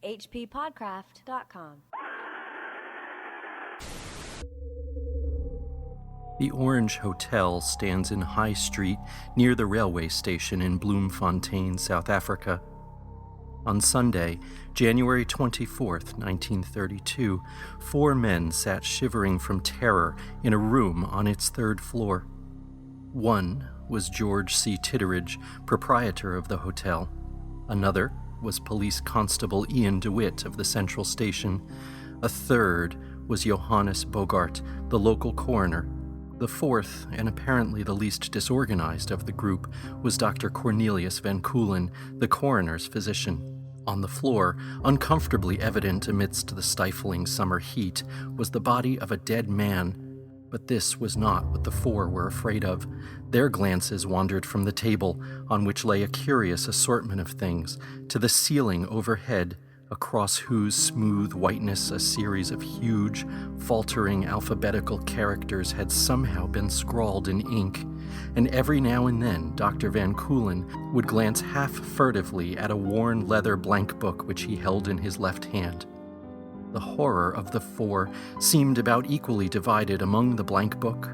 hppodcraft.com. The Orange Hotel stands in High Street near the railway station in Bloemfontein, South Africa. On Sunday, January 24th, 1932, 4 men sat shivering from terror in a room on its 3rd floor. One was George C. Titteridge, proprietor of the hotel. Another was Police Constable Ian DeWitt of the Central Station. A third was Johannes Bogart, the local coroner. The fourth, and apparently the least disorganized of the group, was Dr. Cornelius Van Koolen, the coroner's physician. On the floor, uncomfortably evident amidst the stifling summer heat, was the body of a dead man. But this was not what the 4 were afraid of. Their glances wandered from the table, on which lay a curious assortment of things, to the ceiling overhead, across whose smooth whiteness a series of huge, faltering alphabetical characters had somehow been scrawled in ink, and every now and then Dr. Van Koolen would glance half furtively at a worn leather blank book which he held in his left hand. The horror of the 4 seemed about equally divided among the blank book,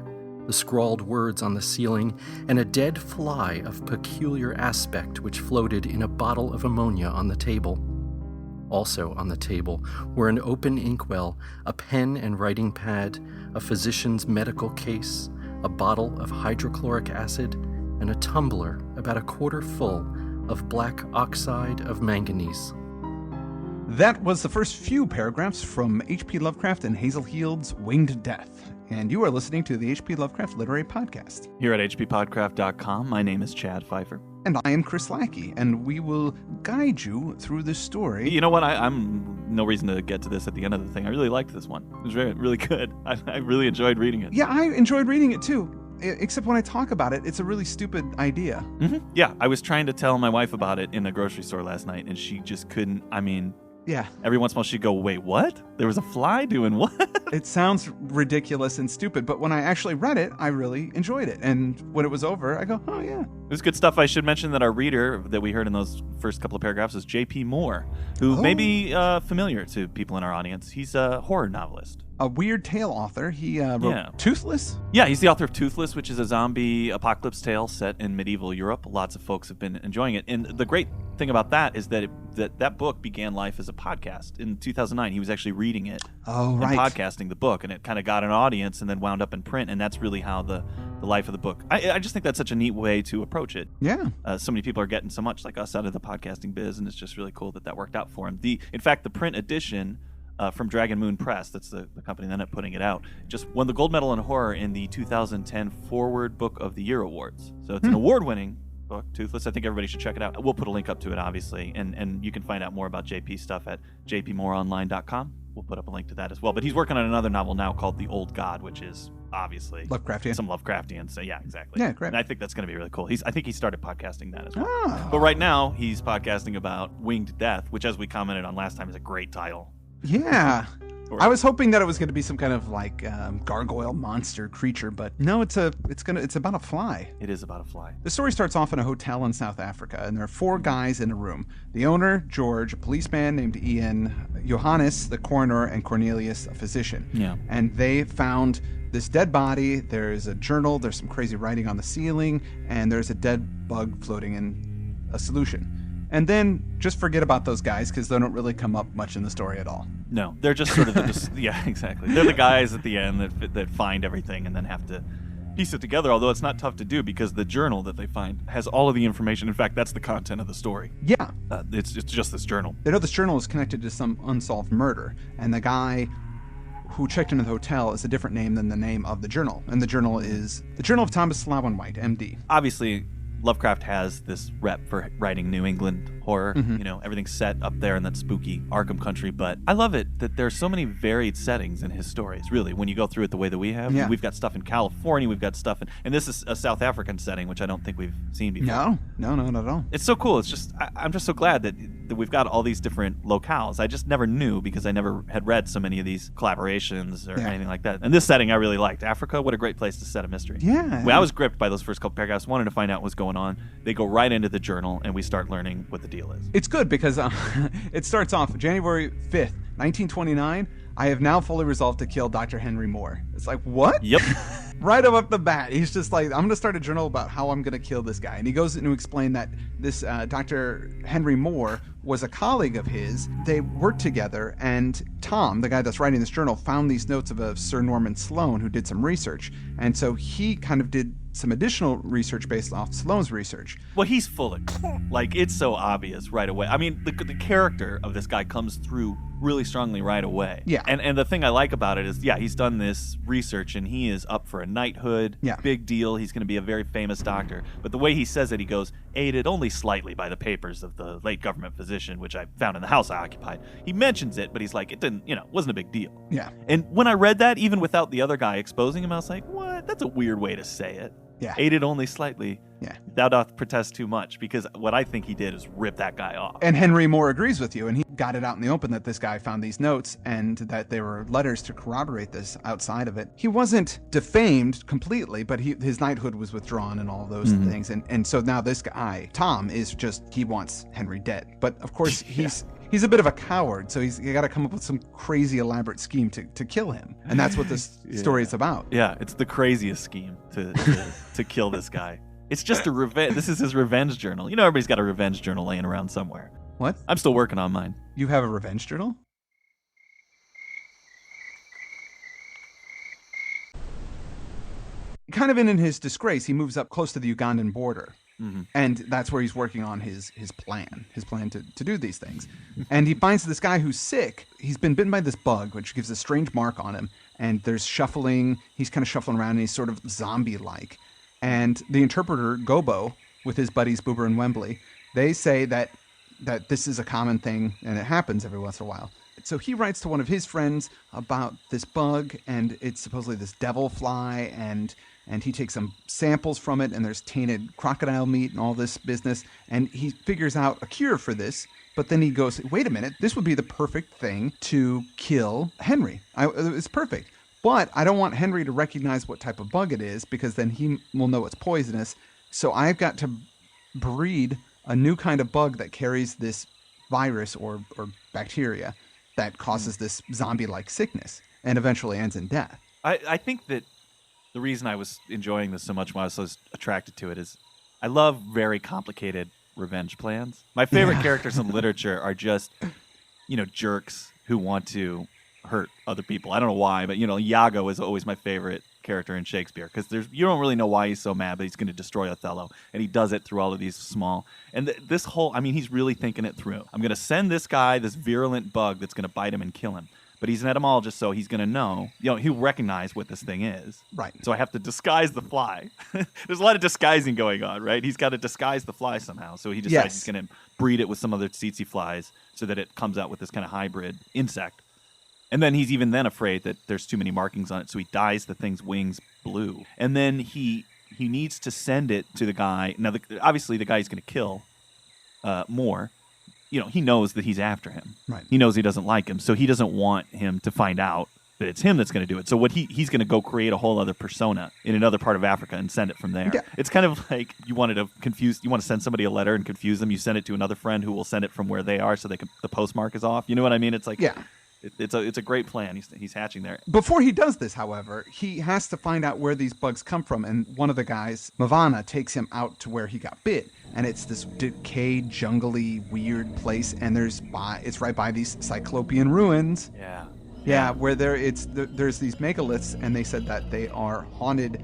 the scrawled words on the ceiling, and a dead fly of peculiar aspect which floated in a bottle of ammonia on the table. Also on the table were an open inkwell, a pen and writing pad, a physician's medical case, a bottle of hydrochloric acid, and a tumbler about a quarter full of black oxide of manganese. That was the first few paragraphs from H.P. Lovecraft and Hazel Heald's Winged Death, and you are listening to the H.P. Lovecraft Literary Podcast. Here at hppodcraft.com, my name is Chad Pfeiffer. And I am Chris Lackey, and we will guide you through this story. You know what? I'm no reason to get to this at the end of the thing. I really liked this one. It was really good. I really enjoyed reading it. Yeah, I enjoyed reading it too. Except when I talk about it, it's a really stupid idea. Mm-hmm. Yeah, I was trying to tell my wife about it in the grocery store last night, and she just couldn't. Yeah. Every once in a while she'd go, wait, what? There was a fly doing what? It sounds ridiculous and stupid, but when I actually read it, I really enjoyed it. And when it was over, I go, oh, yeah. It was good stuff. I should mention that our reader that we heard in those first couple of paragraphs is J.P. Moore, who may be familiar to people in our audience. He's a horror novelist. A Weird Tale author. He wrote Toothless? Yeah, he's the author of Toothless, which is a zombie apocalypse tale set in medieval Europe. Lots of folks have been enjoying it. And the great thing about that is that that book began life as a podcast. In 2009, he was actually reading it and podcasting the book, and it kind of got an audience and then wound up in print, and that's really how the life of the book. I just think that's such a neat way to approach it. Yeah. So many people are getting so much like us out of the podcasting biz, and it's just really cool that worked out for him. In fact, the print edition from Dragon Moon Press, that's the company that ended up putting it out, just won the gold medal in horror in the 2010 Forward Book of the Year Awards. So it's an award-winning book, Toothless. I think everybody should check it out. We'll put a link up to it, obviously, and you can find out more about JP stuff at jpmooreonline.com. We'll put up a link to that as well. But he's working on another novel now called The Old God, which is obviously Lovecraftian. Some Lovecraftian. So yeah, exactly. Yeah, great. And I think that's going to be really cool. I think he started podcasting that as well. Oh. But right now, he's podcasting about Winged Death, which, as we commented on last time, is a great title. Yeah. I was hoping that it was going to be some kind of like gargoyle monster creature, but no, it's about a fly. It is about a fly. The story starts off in a hotel in South Africa, and there are 4 guys in a room. The owner, George, a policeman named Ian, Johannes, the coroner, and Cornelius, a physician. Yeah. And they found this dead body. There's a journal. There's some crazy writing on the ceiling, and there's a dead bug floating in a solution. And then just forget about those guys because they don't really come up much in the story at all. No, they're just sort of yeah, exactly. They're the guys at the end that find everything and then have to piece it together, although it's not tough to do because the journal that they find has all of the information. In fact, that's the content of the story. Yeah. It's just this journal. They know this journal is connected to some unsolved murder, and the guy who checked into the hotel is a different name than the name of the journal. And the journal is the Journal of Thomas Slaughter-White, M.D. Obviously, Lovecraft has this rep for writing New England horror. Mm-hmm. You know, everything's set up there in that spooky Arkham country. But I love it that there's so many varied settings in his stories, really, when you go through it the way that we have. Yeah. We've got stuff in California, we've got stuff and this is a South African setting, which I don't think we've seen before. No, not at all. It's so cool. It's just, I'm just so glad that we've got all these different locales. I just never knew because I never had read so many of these collaborations or anything like that. And this setting I really liked. Africa, what a great place to set a mystery. Yeah. Well, I was gripped by those first couple paragraphs, wanted to find out what's going on. They go right into the journal, and we start learning what the deal is. It's good because it starts off January 5th, 1929. I have now fully resolved to kill Dr. Henry Moore. It's like, what? Yep. Right up the bat, he's just like, I'm going to start a journal about how I'm going to kill this guy. And he goes in to explain that this Dr. Henry Moore was a colleague of his. They worked together, and Tom, the guy that's writing this journal, found these notes of a Sir Norman Sloane who did some research. And so he kind of did some additional research based off Sloane's research. Well, he's full of like, it's so obvious right away. I mean, the character of this guy comes through really strongly right away. Yeah. And the thing I like about it is, yeah, he's done this research and he is up for a knighthood. Yeah. Big deal. He's going to be a very famous doctor. But the way he says it, he goes, aided only slightly by the papers of the late government physician, which I found in the house I occupied. He mentions it, but he's like, it didn't, wasn't a big deal. Yeah. And when I read that, even without the other guy exposing him, I was like, what? That's a weird way to say it. Yeah. Aided only slightly. Yeah. Thou doth protest too much, because what I think he did is rip that guy off. And Henry Moore agrees with you, and he got it out in the open that this guy found these notes and that there were letters to corroborate this outside of it. He wasn't defamed completely, but his knighthood was withdrawn and all those things. And so now this guy, Tom, is just, he wants Henry dead. But of course, he's a bit of a coward, so you got to come up with some crazy elaborate scheme to kill him. And that's what this story is about. Yeah, it's the craziest scheme to kill this guy. It's just a revenge. This is his revenge journal. Everybody's got a revenge journal laying around somewhere. What? I'm still working on mine. You have a revenge journal? Kind of in his disgrace, he moves up close to the Ugandan border. And that's where he's working on his plan to do these things. And he finds this guy who's sick. He's been bitten by this bug, which gives a strange mark on him. And there's shuffling. He's kind of shuffling around, and he's sort of zombie-like. And the interpreter, Gobo, with his buddies Boober and Wembley, they say that this is a common thing, and it happens every once in a while. So he writes to one of his friends about this bug, and it's supposedly this devil fly, and he takes some samples from it, and there's tainted crocodile meat and all this business, and he figures out a cure for this, but then he goes, wait a minute, this would be the perfect thing to kill Henry. It's perfect. But I don't want Henry to recognize what type of bug it is, because then he will know it's poisonous. So I've got to breed a new kind of bug that carries this virus or bacteria that causes this zombie-like sickness and eventually ends in death. I think that the reason I was enjoying this so much, why I was so attracted to it, is I love very complicated revenge plans. My favorite characters in literature are just, jerks who want to hurt other people. I don't know why, but Iago is always my favorite character in Shakespeare, because you don't really know why he's so mad, but he's going to destroy Othello, and he does it through all of these small. And this whole, he's really thinking it through. I'm going to send this guy this virulent bug that's going to bite him and kill him. But he's an etymologist, so he's going to know, he'll recognize what this thing is. Right. So I have to disguise the fly. There's a lot of disguising going on, right? He's got to disguise the fly somehow. So he decides he's going to breed it with some other tsetse flies so that it comes out with this kind of hybrid insect. And then he's even then afraid that there's too many markings on it, so he dyes the thing's wings blue. And then he needs to send it to the guy. Now, obviously, the guy he's going to kill, Moore, he knows that he's after him. Right. He knows he doesn't like him, so he doesn't want him to find out that it's him that's going to do it. So what he's going to go create a whole other persona in another part of Africa and send it from there. Yeah. It's kind of like you want to send somebody a letter and confuse them. You send it to another friend who will send it from where they are, so the postmark is off. You know what I mean? It's like It's a great plan he's hatching there. Before he does this, however, he has to find out where these bugs come from, and one of the guys, Mavana, takes him out to where he got bit, and it's this decayed, jungly, weird place, and it's right by these Cyclopean ruins. Yeah, where there's these megaliths, and they said that they are haunted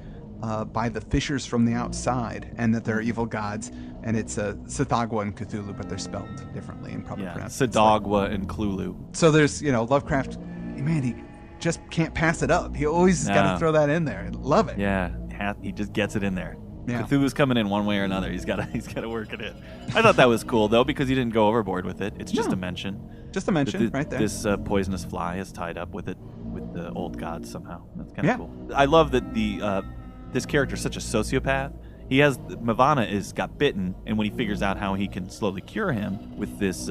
by the fishers from the outside, and that they're evil gods. And it's Sithagwa and Cthulhu, but they're spelled differently and probably pronounced Sithagwa and Cthulhu. So there's, Lovecraft, man, he just can't pass it up. He always got to throw that in there. Love it. Yeah, he just gets it in there. Yeah. Cthulhu's coming in one way or another. He's got to work it in. I thought that was cool, though, because he didn't go overboard with it. It's just a mention. Just a mention, right there. This poisonous fly is tied up with the old gods somehow. That's kind of cool. I love that this character is such a sociopath. Mavana got bitten, and when he figures out how he can slowly cure him with these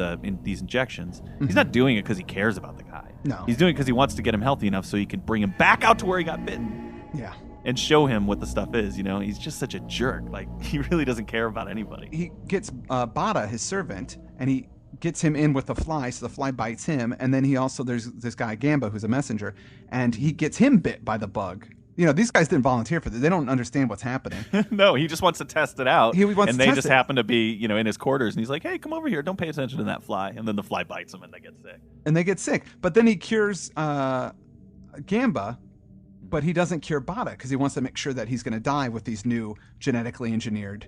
injections, he's not doing it because he cares about the guy. No. He's doing it because he wants to get him healthy enough so he can bring him back out to where he got bitten. Yeah. and show him what the stuff is. He's just such a jerk. Like, he really doesn't care about anybody. He gets Bada, his servant, and he gets him in with the fly, so the fly bites him. And then there's this guy Gamba, who's a messenger, and he gets him bit by the bug. These guys didn't volunteer for this. They don't understand what's happening. No, he just wants to test it out. And they just happen to be, in his quarters, and he's like, hey, come over here. Don't pay attention to that fly. And then the fly bites him, and they get sick. But then he cures Gamba, but he doesn't cure Bada because he wants to make sure that he's going to die with these new genetically engineered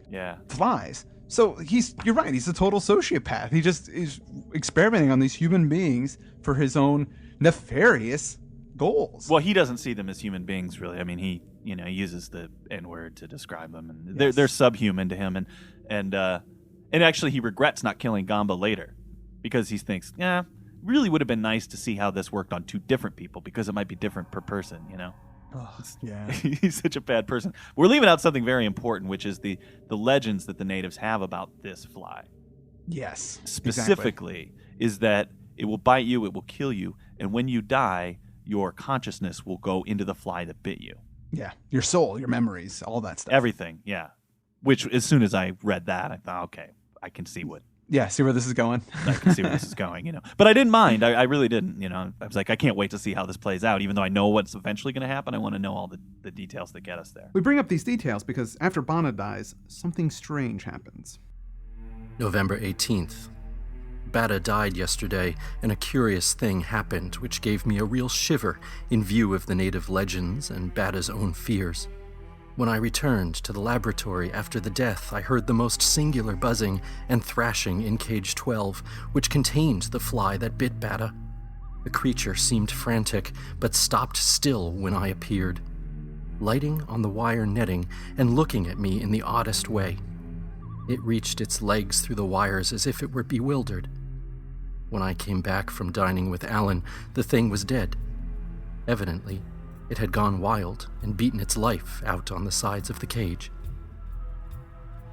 flies. So you're right. He's a total sociopath. He just is experimenting on these human beings for his own nefarious goals. Well, he doesn't see them as human beings, really. I mean, he uses the N-word to describe them, and they're subhuman to him, and actually he regrets not killing Gamba later because he thinks, really would have been nice to see how this worked on two different people because it might be different per person, Oh, yeah. He's such a bad person. We're leaving out something very important, which is the legends that the natives have about this fly. Yes. Specifically, is that it will bite you, it will kill you, and when you die, your consciousness will go into the fly that bit you. Yeah. Your soul, your memories, all that stuff. Everything, yeah. Which, as soon as I read that, I thought, okay, I can see what. Yeah, see where this is going? I can see where this is going, But I didn't mind. I really didn't, I was like, I can't wait to see how this plays out. Even though I know what's eventually going to happen, I want to know all the details that get us there. We bring up these details because after Bana dies, something strange happens. November 18th. Bada died yesterday, and a curious thing happened which gave me a real shiver in view of the native legends and Bada's own fears. When I returned to the laboratory after the death, I heard the most singular buzzing and thrashing in cage 12, which contained the fly that bit Bada. The creature seemed frantic, but stopped still when I appeared, lighting on the wire netting and looking at me in the oddest way. It reached its legs through the wires as if it were bewildered. When I came back from dining with Alan, the thing was dead. Evidently, it had gone wild and beaten its life out on the sides of the cage.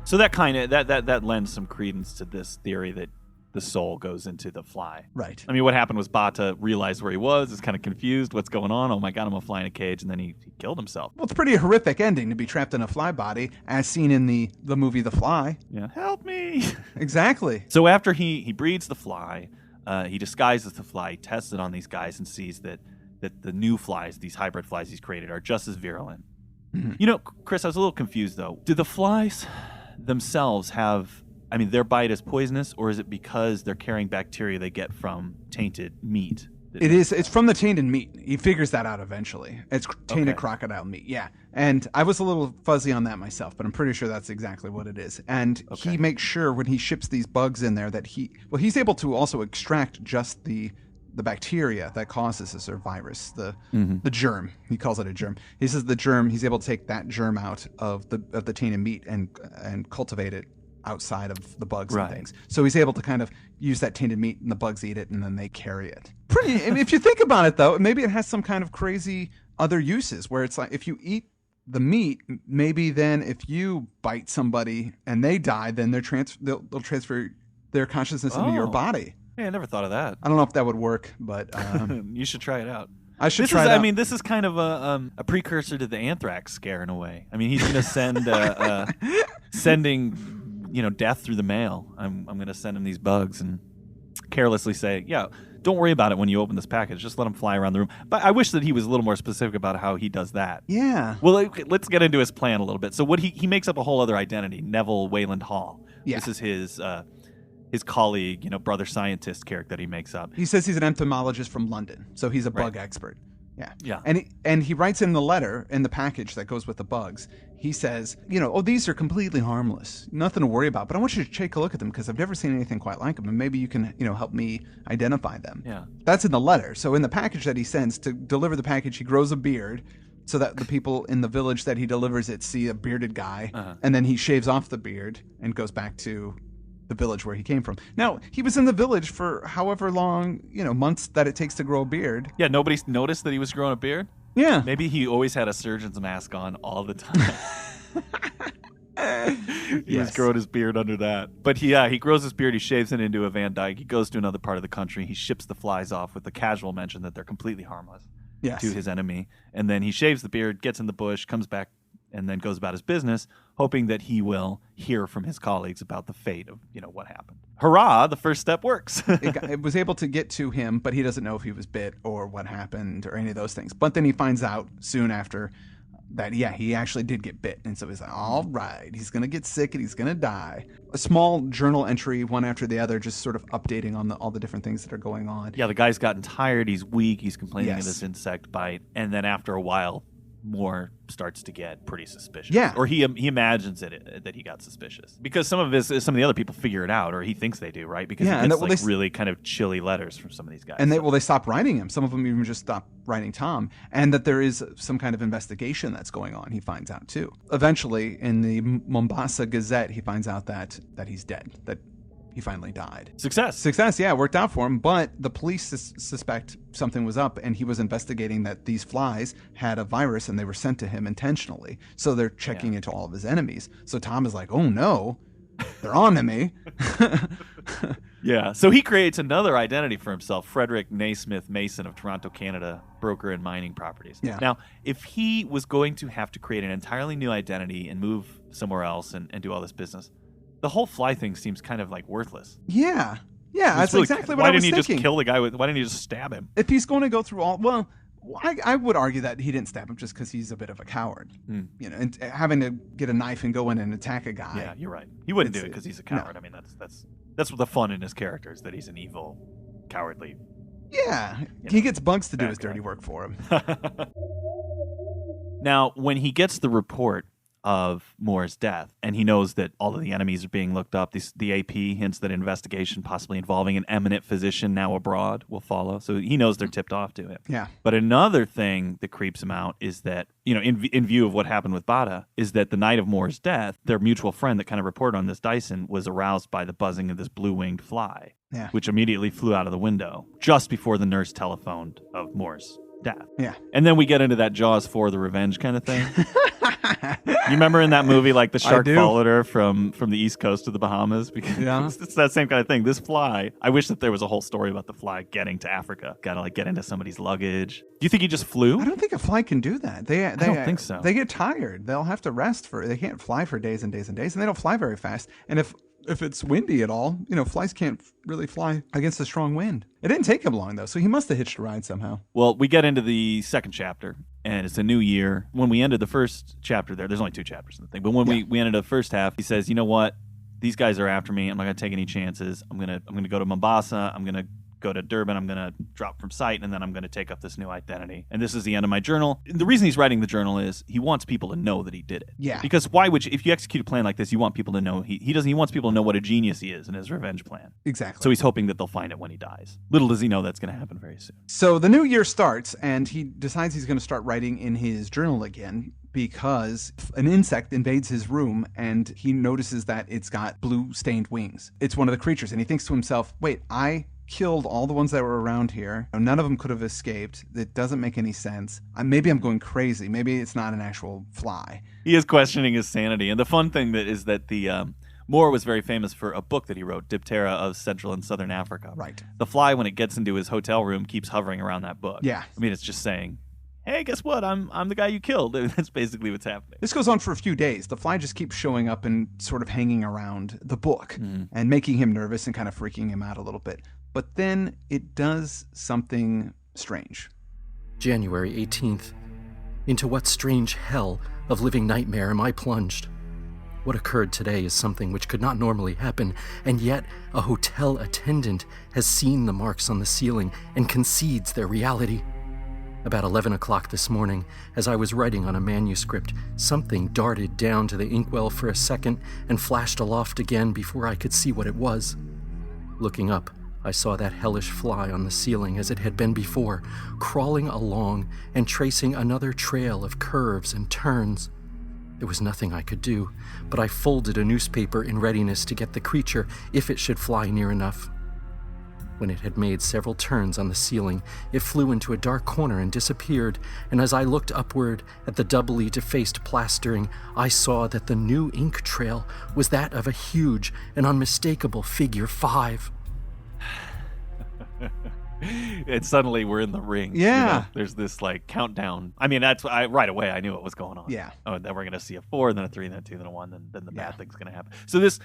So that kind of that lends some credence to this theory that the soul goes into the fly. Right. I mean, what happened was Bata realized where he was, is kind of confused, what's going on? Oh my God, I'm a fly in a cage, and then he killed himself. Well, it's a pretty horrific ending to be trapped in a fly body, as seen in the movie The Fly. Yeah, help me. Exactly. So after he breeds the fly, he disguises the fly, he tests it on these guys, and sees that the new flies, these hybrid flies he's created, are just as virulent. Mm-hmm. Chris, I was a little confused, though. Do the flies themselves have, their bite is poisonous, or is it because they're carrying bacteria they get from tainted meat? It's from the tainted meat. He figures that out eventually. It's tainted crocodile meat, yeah. And I was a little fuzzy on that myself, but I'm pretty sure that's exactly what it is. And he makes sure when he ships these bugs in there that he's able to also extract just the bacteria that causes this, or virus, the germ. He calls it a germ. He says the germ, he's able to take that germ out of the tainted meat and cultivate it outside of the bugs and things. So he's able to kind of use that tainted meat, and the bugs eat it, and then they carry it. If you think about it, though, maybe it has some kind of crazy other uses where it's like if you eat the meat, maybe then if you bite somebody and they die, then they'll transfer their consciousness into your body. Yeah, I never thought of that. I don't know if that would work, but you should try it out. I should try it out. This is kind of a precursor to the anthrax scare in a way. He's going to send sending death through the mail. I'm going to send him these bugs and carelessly say, yeah, don't worry about it when you open this package. Just let them fly around the room. But I wish that he was a little more specific about how he does that. Yeah. Well, let's get into his plan a little bit. So what he makes up a whole other identity, Neville Wayland Hall. Yeah. This is his colleague, brother scientist character that he makes up. He says he's an entomologist from London, so he's a bug expert. Yeah. Yeah. And he writes in the letter, in the package that goes with the bugs, he says, these are completely harmless. Nothing to worry about. But I want you to take a look at them because I've never seen anything quite like them. And maybe you can, help me identify them. Yeah. That's in the letter. So in the package that he sends, to deliver the package, he grows a beard so that the people in the village that he delivers it see a bearded guy. Uh-huh. And then he shaves off the beard and goes back to the village where he came from. Now, he was in the village for however long, months that it takes to grow a beard. Yeah, nobody noticed that he was growing a beard? Yeah. Maybe he always had a surgeon's mask on all the time. He was growing his beard under that. But he grows his beard, he shaves it into a Van Dyke, he goes to another part of the country, he ships the flies off with the casual mention that they're completely harmless. Yes. to his enemy. And then he shaves the beard, gets in the bush, comes back, and then goes about his business, hoping that he will hear from his colleagues about the fate of, what happened. Hurrah, the first step works. It was able to get to him, but he doesn't know if he was bit or what happened or any of those things. But then he finds out soon after that, he actually did get bit. And so he's like, all right, he's going to get sick and he's going to die. A small journal entry, one after the other, just sort of updating on all the different things that are going on. Yeah, the guy's gotten tired. He's weak. He's complaining of Yes. this insect bite. And then after a while, Moore starts to get pretty suspicious. Yeah. Or he imagines that he got suspicious. Because some of the other people figure it out, or he thinks they do, right? Because Yeah, he and gets that- really kind of chilly letters from some of these guys. And they stop writing him. Some of them even just stop writing Tom. And that there is some kind of investigation that's going on, he finds out too. Eventually, in the Mombasa Gazette, he finds out that he's dead, that he finally died. Success. Yeah, it worked out for him. But the police suspect something was up, and he was investigating that these flies had a virus and they were sent to him intentionally. So they're checking into all of his enemies. So Tom is like, oh no, they're on to me. Yeah. So he creates another identity for himself, Frederick Naismith Mason of Toronto, Canada, broker in mining properties. Yeah. Now, if he was going to have to create an entirely new identity and move somewhere else and do all this business, the whole fly thing seems kind of like worthless. Yeah, that's really, exactly what I was Why didn't he thinking. just kill the guy? Why didn't he just stab him? If he's going to go through I would argue that he didn't stab him just because he's a bit of a coward. And having to get a knife and go in and attack a guy. Yeah, you're right. He wouldn't do It's- it because he's a coward. I mean, that's what the fun in his character is, that he's an evil, cowardly. Yeah, he gets Bugs to do bad his guy. dirty work for him. Now, when he gets the report of Moore's death, and he knows that all of the enemies are being looked up, the AP hints that investigation possibly involving an eminent physician now abroad will follow. So he knows they're tipped off to him. Yeah. But another thing that creeps him out is that, in view of what happened with Bada, is that the night of Moore's death, their mutual friend that kind of reported on this, Dyson, was aroused by the buzzing of this blue-winged fly, Yeah. which immediately flew out of the window just before the nurse telephoned of Moore's death. Yeah. And then we get into that Jaws 4 the revenge kind of thing. You remember in that movie, like the shark do. followed her from the East Coast to the Bahamas? Because it's that same kind of thing. This fly, I wish that there was a whole story about the fly getting to Africa. Got to get into somebody's luggage. Do you think he just flew? I don't think a fly can do that. I don't think so. They get tired. They'll have to rest they can't fly for days and days and days, and they don't fly very fast. And if it's windy at all, flies can't really fly against a strong wind. It didn't take him long, though, so he must have hitched a ride somehow. Well, we get into the second chapter, and it's a new year. When we ended the first chapter there's only 2 chapters in the thing, but when we ended the first half, he says, you know what? These guys are after me. I'm not going to take any chances. I'm going to go to Mombasa. I'm going to go to Durban. I'm going to drop from sight, and then I'm going to take up this new identity. And this is the end of my journal. The reason he's writing the journal is he wants people to know that he did it. Yeah. Because why would you, if you execute a plan like this, you want people to know he wants people to know what a genius he is in his revenge plan. Exactly. So he's hoping that they'll find it when he dies. Little does he know that's going to happen very soon. So the new year starts, and he decides he's going to start writing in his journal again because an insect invades his room, and he notices that it's got blue stained wings. It's one of the creatures, and he thinks to himself, wait, I killed all the ones that were around here. None of them could have escaped. It doesn't make any sense. Maybe I'm going crazy. Maybe it's not an actual fly. He is questioning his sanity. And the fun thing is that the Moore was very famous for a book that he wrote, Diptera of Central and Southern Africa. Right. The fly, when it gets into his hotel room, keeps hovering around that book. Yeah. I mean, it's just saying, hey, guess what? I'm the guy you killed. That's basically what's happening. This goes on for a few days. The fly just keeps showing up and sort of hanging around the book and making him nervous and kind of freaking him out a little bit. But then it does something strange. January 18th. Into what strange hell of living nightmare am I plunged? What occurred today is something which could not normally happen, and yet a hotel attendant has seen the marks on the ceiling and concedes their reality. About 11 o'clock this morning, as I was writing on a manuscript, something darted down to the inkwell for a second and flashed aloft again before I could see what it was. Looking up, I saw that hellish fly on the ceiling as it had been before, crawling along and tracing another trail of curves and turns. There was nothing I could do, but I folded a newspaper in readiness to get the creature if it should fly near enough. When it had made several turns on the ceiling, it flew into a dark corner and disappeared, and as I looked upward at the doubly defaced plastering, I saw that the new ink trail was that of a huge and unmistakable figure 5. And suddenly we're in the ring. Yeah. There's this like countdown. I mean, right away I knew what was going on. Yeah. Oh, then we're gonna see a 4, then a 3, then a 2, then a 1, then the bad thing's gonna happen. So this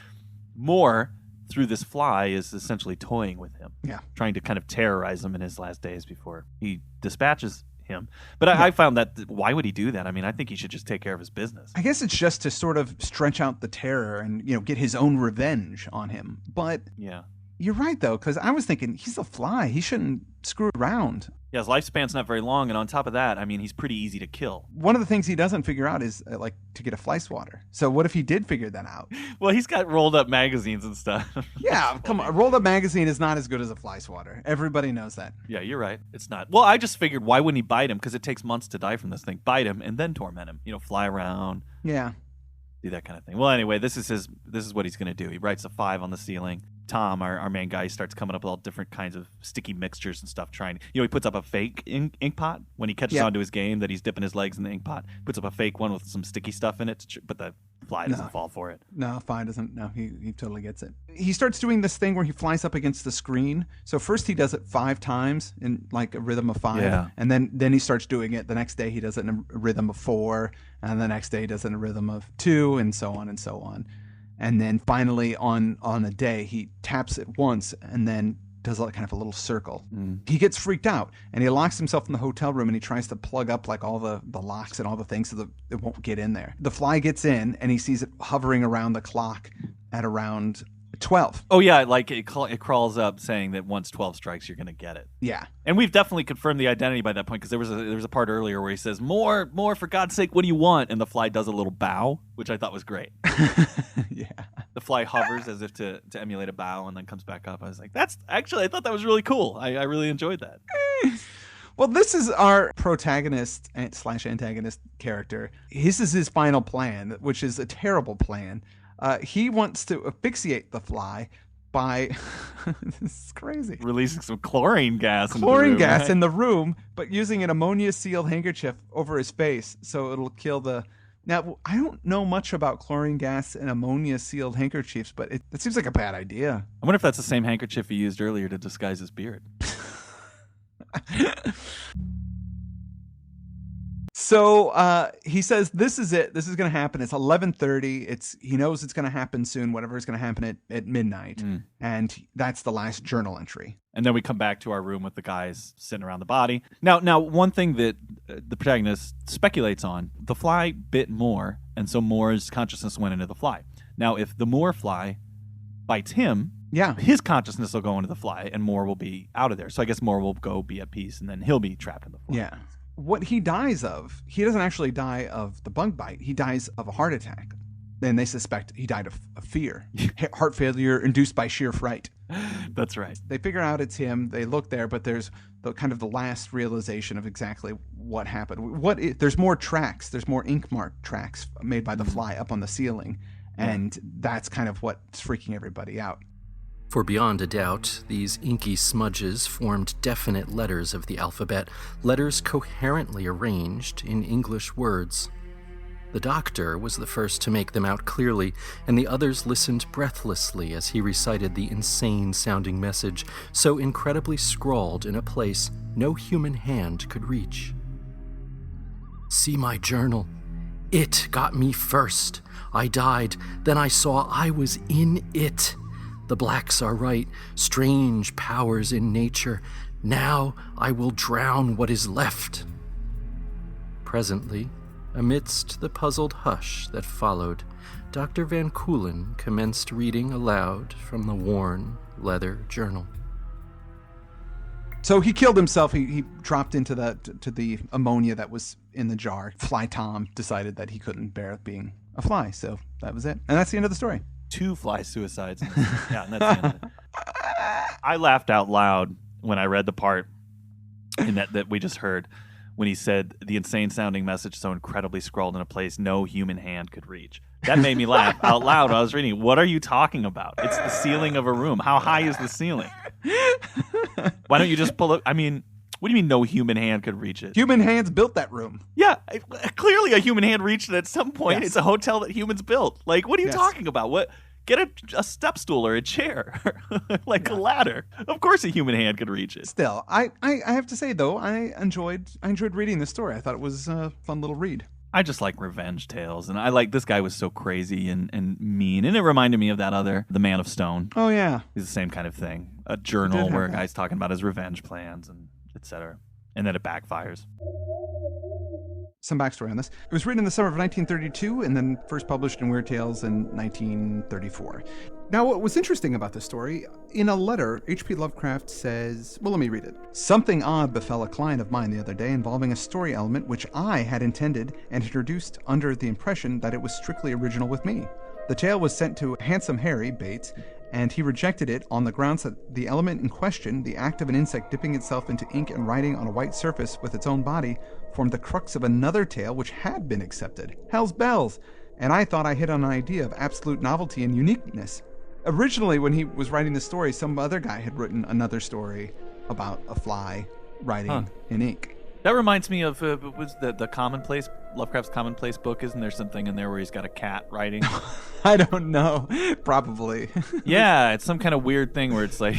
Moore through this fly is essentially toying with him. Yeah. Trying to kind of terrorize him in his last days before he dispatches him. But I found that why would he do that? I mean, I think he should just take care of his business. I guess it's just to sort of stretch out the terror and, get his own revenge on him. But yeah. You're right, though, because I was thinking he's a fly. He shouldn't screw around. Yeah, his lifespan's not very long, and on top of that, I mean, he's pretty easy to kill. One of the things he doesn't figure out is, to get a fly swatter. So what if he did figure that out? Well, he's got rolled up magazines and stuff. Yeah, come on. A rolled up magazine is not as good as a fly swatter. Everybody knows that. Yeah, you're right. It's not. Well, I just figured, why wouldn't he bite him? Because it takes months to die from this thing. Bite him and then torment him. Fly around. Yeah. Do that kind of thing. Well, anyway, this is what he's going to do. He writes a 5 on the ceiling. Tom, our main guy, starts coming up with all different kinds of sticky mixtures and stuff. He puts up a fake ink pot when he catches onto his game that he's dipping his legs in the ink pot. Puts up a fake one with some sticky stuff in it, but the fly doesn't fall for it. No, fly doesn't. No, he totally gets it. He starts doing this thing where he flies up against the screen. So first he does it 5 times in like a rhythm of 5, and then he starts doing it. The next day he does it in a rhythm of 4, and the next day he does it in a rhythm of 2, and so on and so on. And then finally on a day, he taps it once and then does kind of a little circle. He gets freaked out and he locks himself in the hotel room and he tries to plug up like all the locks and all the things so that it won't get in there. The fly gets in and he sees it hovering around the clock at around 12. Oh, yeah, like it crawls up saying that once 12 strikes, you're going to get it. Yeah. And we've definitely confirmed the identity by that point because there was a part earlier where he says, more, for God's sake, what do you want? And the fly does a little bow, which I thought was great. Yeah. The fly hovers as if to emulate a bow and then comes back up. I was like, I thought that was really cool. I really enjoyed that. Well, this is our protagonist / antagonist character. This is his final plan, which is a terrible plan. He wants to asphyxiate the fly by this is crazy. Releasing some chlorine gas in the room, but using an ammonia-sealed handkerchief over his face so it'll kill the... Now, I don't know much about chlorine gas and ammonia-sealed handkerchiefs, but it seems like a bad idea. I wonder if that's the same handkerchief he used earlier to disguise his beard. So he says, this is it. This is going to happen. It's 11:30. He knows it's going to happen soon, whatever is going to happen at midnight. And that's the last journal entry. And then we come back to our room with the guys sitting around the body. Now, one thing that the protagonist speculates on, the fly bit Moore, and so Moore's consciousness went into the fly. Now, if the Moore fly bites him, his consciousness will go into the fly, and Moore will be out of there. So I guess Moore will go be at peace, and then he'll be trapped in the fly. Yeah. What he dies of, he doesn't actually die of the bug bite. He dies of a heart attack. Then they suspect he died of fear. Heart failure induced by sheer fright. That's right. They figure out it's him. They look there, but there's the last realization of exactly what happened. There's more tracks. There's more ink mark tracks made by the fly up on the ceiling. And that's kind of what's freaking everybody out. For beyond a doubt, these inky smudges formed definite letters of the alphabet, letters coherently arranged in English words. The doctor was the first to make them out clearly, and the others listened breathlessly as he recited the insane-sounding message, so incredibly scrawled in a place no human hand could reach. See my journal. It got me first. I died, then I saw I was in it. The blacks are right, strange powers in nature. Now I will drown what is left. Presently, amidst the puzzled hush that followed, Dr. Van Koolen commenced reading aloud from the worn leather journal. So he killed himself. He dropped into the ammonia that was in the jar. Fly Tom decided that he couldn't bear being a fly, so that was it. And that's the end of the story. 2 fly suicides. Yeah, and that's the end of it. I laughed out loud when I read the part in that we just heard when he said the insane sounding message so incredibly scrawled in a place no human hand could reach. That made me laugh out loud while I was reading. What are you talking about? It's the ceiling of a room. How high is the ceiling? Why don't you just pull it? I mean, what do you mean no human hand could reach it? Human hands built that room. Yeah, clearly a human hand reached it at some point. Yes. It's a hotel that humans built. Like, what are you talking about? What? Get a step stool or a chair, like a ladder. Of course a human hand could reach it. Still, I have to say, though, I enjoyed reading this story. I thought it was a fun little read. I just like revenge tales, and I like this guy was so crazy and mean, and it reminded me of that other, The Man of Stone. Oh, yeah. He's the same kind of thing. A journal where a guy's talking about his revenge plans and etc. And then it backfires. Some backstory on this. It was written in the summer of 1932 and then first published in Weird Tales in 1934. Now, what was interesting about this story, in a letter, H.P. Lovecraft says, well, let me read it. Something odd befell a client of mine the other day involving a story element which I had intended and introduced under the impression that it was strictly original with me. The tale was sent to Handsome Harry Bates, and he rejected it on the grounds that the element in question, the act of an insect dipping itself into ink and writing on a white surface with its own body, formed the crux of another tale which had been accepted. Hell's bells! And I thought I hit on an idea of absolute novelty and uniqueness. Originally, when he was writing the story, some other guy had written another story about a fly writing in ink. That reminds me of was the Commonplace, Lovecraft's Commonplace book. Isn't there something in there where he's got a cat writing? I don't know. Probably. Yeah, it's some kind of weird thing where it's like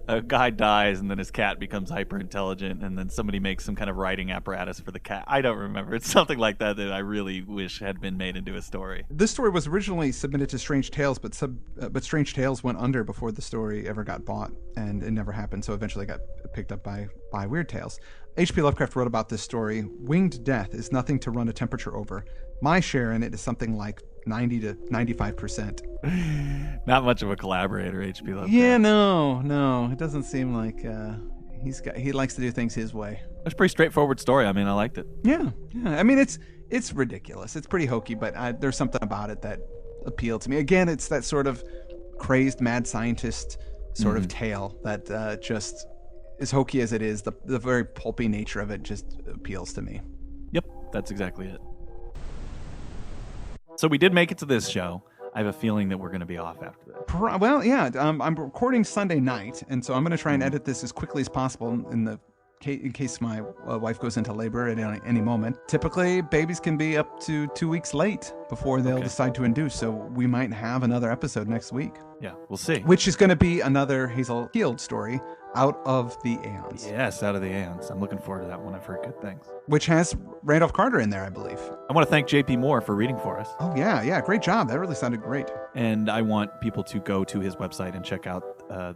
a guy dies and then his cat becomes hyper intelligent and then somebody makes some kind of writing apparatus for the cat. I don't remember. It's something like that I really wish had been made into a story. This story was originally submitted to Strange Tales, but Strange Tales went under before the story ever got bought, and it never happened, so eventually got picked up by Weird Tales. H.P. Lovecraft wrote about this story, "Winged death is nothing to run a temperature over. My share in it is something like 90 to 95%. Not much of a collaborator, H.P. Lovecraft. Yeah, no. It doesn't seem like he likes to do things his way. It's a pretty straightforward story. I mean, I liked it. Yeah. I mean, it's ridiculous. It's pretty hokey, but there's something about it that appealed to me. Again, it's that sort of crazed mad scientist sort of tale that just, as hokey as it is, the very pulpy nature of it just appeals to me. Yep, that's exactly it. So we did make it to this show. I have a feeling that we're going to be off after that. Well, yeah. I'm recording Sunday night, and so I'm going to try and edit this as quickly as possible in case my wife goes into labor at any moment. Typically, babies can be up to 2 weeks late before they'll decide to induce, so we might have another episode next week. Yeah, we'll see. Which is going to be another Hazel Heald story, Out of the Aeons. Yes, Out of the Aeons. I'm looking forward to that one. I've heard good things. Which has Randolph Carter in there, I believe. I want to thank JP Moore for reading for us. Oh, yeah. Great job. That really sounded great. And I want people to go to his website and check out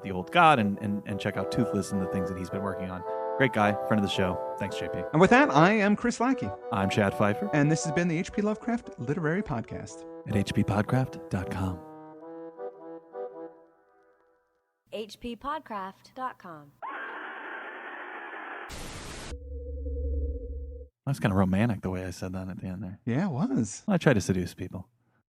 The Old God and check out Toothless and the things that he's been working on. Great guy, friend of the show. Thanks, JP. And with that, I am Chris Lackey. I'm Chad Pfeiffer. And this has been the H.P. Lovecraft Literary Podcast. At hppodcraft.com. hppodcraft.com. That's kind of romantic the way I said that at the end there. Yeah, it was. I try to seduce people.